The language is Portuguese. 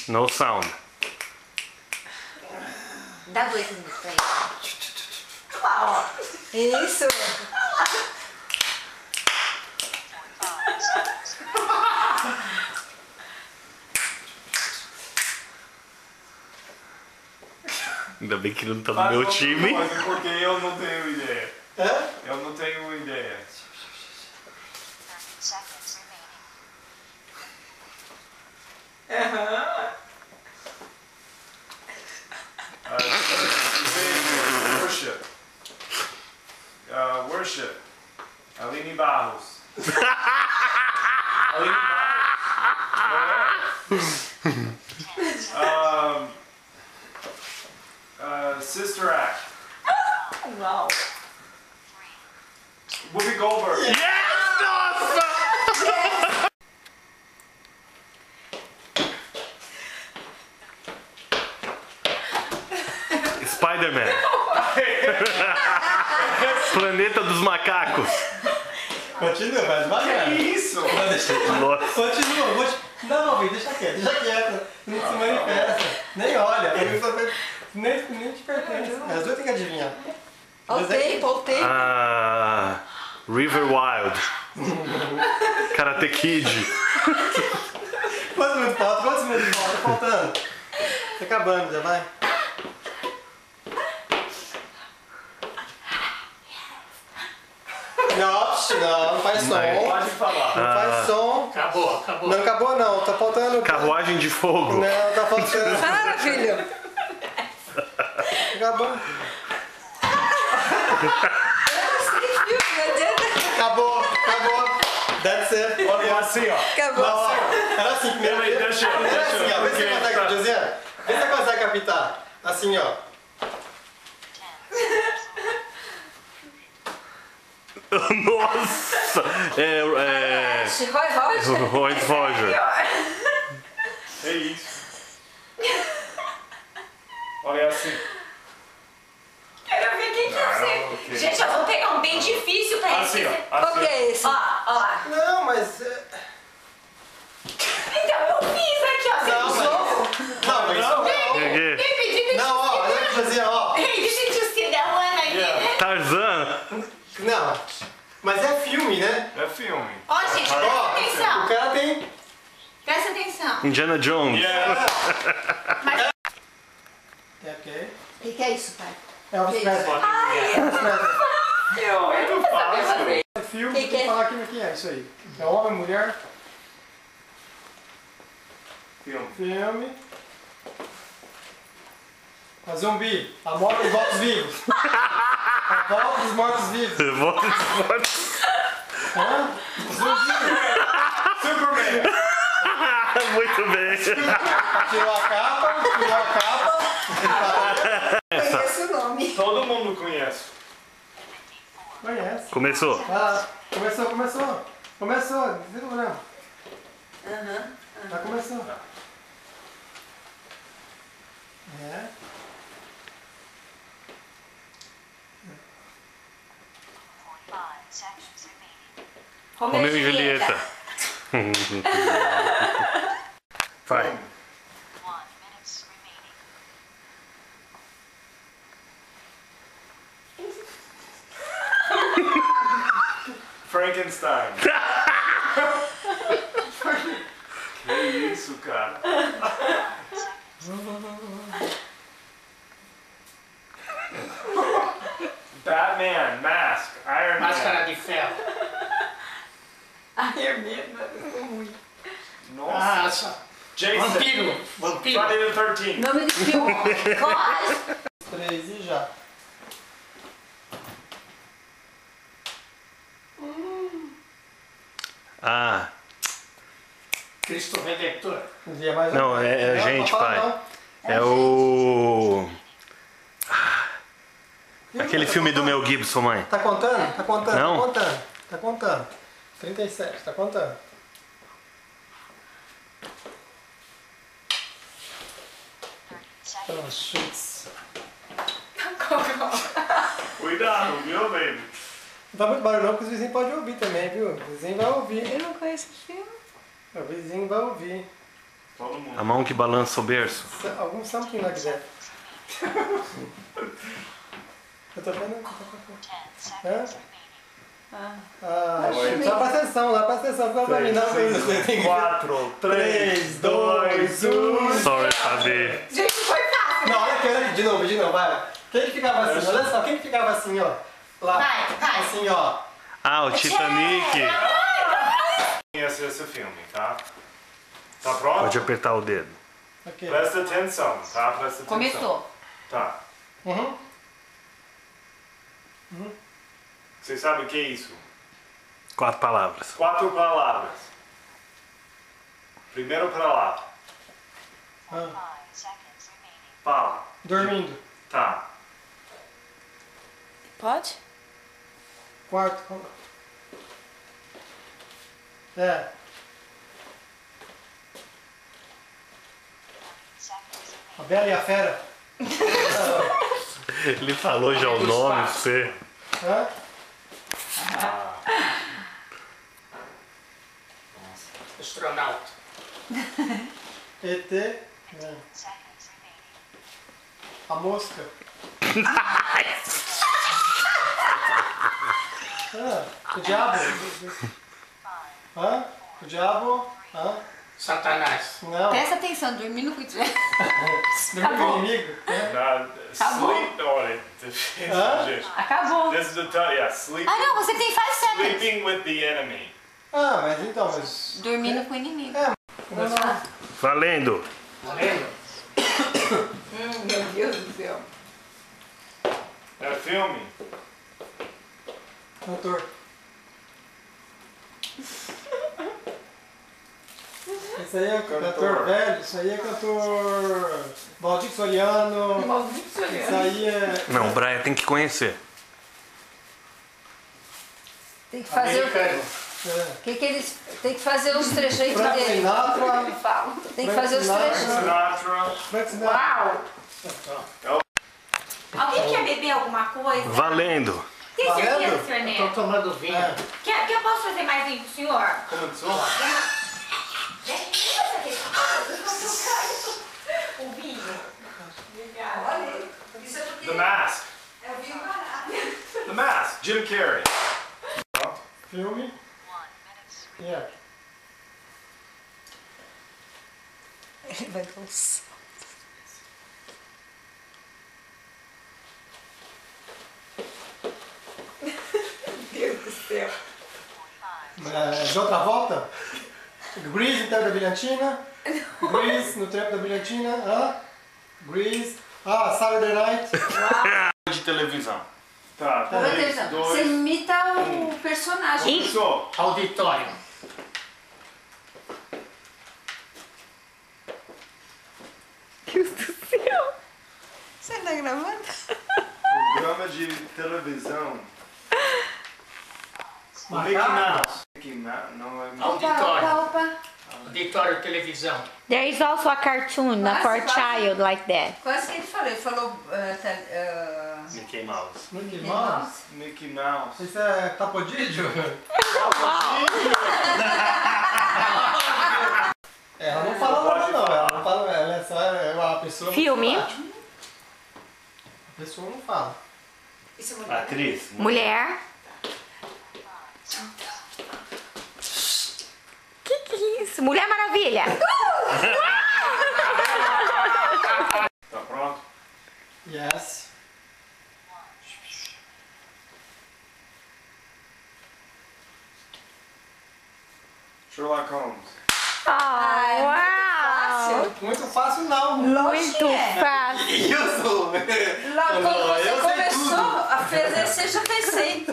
No sound. Dá 2 minutos pra ele. Lá, ó. Isso. Ainda bem que não tá no meu time. Porque eu não tenho ideia. Hã? Eu não tenho ideia. Worship. Worship. Aline Barros. Aline Barros? Sister Act. Uau. Whoopi Goldberg. Yes! Nossa! Spider-Man. Planeta dos Macacos. Continua, vai devagar. Que isso? Não, deixa. Nossa. Continua, Não, Vitor, deixa quieto. Não se manifesta. Nem olha. Nem te pertence. As duas tem que adivinhar. Voltei. Ah, River Wild. Karate Kid. Quantos minutos falta? Tá faltando. Tá acabando, já vai. Não faz som. Pode falar. Não faz som. Acabou. Não acabou não, tá faltando. Carruagem de Fogo. Não, tá faltando. Para, filho. Acabou. Não adianta. Acabou. That's it. Olha assim, ó. Acabou. Não, ó. Era assim, primeiro. Peraí, deixa eu. Vê se você consegue, Josiane. Vê se você consegue captar. Assim, ó. Nossa! Roy Roger. É isso. Olha assim. Quero ver quem que é você. ok. Gente, eu vou pegar um bem difícil pra Assim, ó. esse. Assim. Qual que é esse? Ó. Não, mas... Então, eu fiz aqui, ó. Você Não, usou? Não, mas isso não. Quem pediu Não, ó, olha aqui, Josiane, ó. Hey, did you see that one again? Tarzan. Não, mas é filme, né? É filme. Ó, gente, presta Ó, o atenção. cara tem... Presta atenção. Indiana Jones. Yeah. Mas... É ok. O que é isso, pai? É o Presley. Ai, Elvis Presley. eu não vou saber fazer. É filme, Que tem que é? falar aqui é isso aí. É homem, mulher, filme. A zumbi, a morte dos mortos-vivos. A volta dos mortos-vivos. Hã? Zumbi. Superman. Muito bem. Tirou a capa. Conheço o nome. Todo mundo conhece. Conhece. Começou. Ah, começou. Não tem problema. Já começou. É. Romeu e Julieta. Vai. Frankenstein. Que isso, cara? Batman, Mask, Iron Man. Máscara de ferro. Ai, é mesmo, eu tô ruim. Nossa. Jason. Vampiro. Friday the 13th. Nome de filme. Quase. 3 e já. Ah, Cristo Redentor. não, é a gente, não fala pai. não. É o... Aquele filme do Mel Gibson, mãe. Tá contando? Tá contando? Não. Tá contando. 37, tá contando. Então, chutes. Cuidado, viu, baby? Não tá muito barulho não, porque os vizinhos podem ouvir também, viu? O vizinho vai ouvir. Eu não conheço o filme. O vizinho vai ouvir. Todo mundo. A mão que balança o berço. Something like that. Eu tô vendo. Hã? Só presta atenção lá, presta atenção. Só pra mim, não. 4, 3, 2, 1. Sorry, saber. Gente, foi fácil. Não, olha aqui, de novo, vai. Quem que ficava assim? Olha só, quem que ficava assim, ó? Lá. Vai. Assim, ó. Ah, o Titanic. Esse filme, tá? Tá pronto? Pode apertar o dedo. Ok. Presta atenção, tá? Presta atenção. Começou. Tá. Uhum. Você sabe o que é isso? 4 palavras. 4 palavras. Primeira palavra. Fala. Dormindo. Tá. Pode? Quarto. É. A Bela e a Fera. Ele falou já o nome, você. Hã? Astronauta. ET. Né? A mosca. O diabo. Hã? O diabo. Hã? Satanás. Não. Presta atenção, dormindo com o Dormir com o inimigo. Sleep. Olha, Hã? gente. Acabou. This is the time. Yeah, sleep. Ah, não, você tem 5 seconds. Sleeping with the enemy. Ah, mas então, mas. Dormindo com o inimigo. Começar. Valendo. Valendo? Meu Deus do céu. É filme? Cantor. Esse aí é cantor velho, isso aí é cantor Valdir Soriano, isso aí é... Não, o Brian tem que conhecer. Tem que fazer Americano. o que eles tem que fazer os trejeitos Frank dele. Sinatra, Fala. Tem que fazer os trejeitos. Sinatra. Frank Sinatra. Uau! Alguém quer beber alguma coisa? Valendo. Tem Valendo? certeza, senhor Neto? Estou tomando vinho. É. Quer que eu possa fazer mais vinho pro senhor? Começou? O vinho. Obrigada. Olha, isso é porque The Mask. é o vinho barato. The Mask. Jim Carrey. Filme. Yeah. Ele vai dar um salto. Meu Deus do céu. De outra volta? Grease no tempo da brilhantina. Grease no tempo da brilhantina. Hã? Grease. Ah, Saturday Night. De televisão. Tá, Presta 3, atenção. 2, Você imita o personagem. Começou. Auditório. Deus do céu. Você tá gravando? Programa de televisão. O Mickey Macaco. Mouse. Mickey Mouse. Não é Mickey. Auditório. Opa. Auditório televisão. There is also a cartoon for a child like that. Quase que ele falou. Ele falou... Mickey Mouse. Mickey Mouse. Mickey Mouse. Isso é Tapodídio? Ela não fala nada não, ela não fala, ela é só uma pessoa muito Filme. simpática. A pessoa não fala. Isso é mulher. Atriz. Mulher. Que é isso? Mulher Maravilha. Tá pronto? Yes. Sherlock Holmes. Oh, uau. Muito fácil não. Muito fácil. Isso! Logo quando Não, você eu sei começou tudo. a fazer, você já fez 100.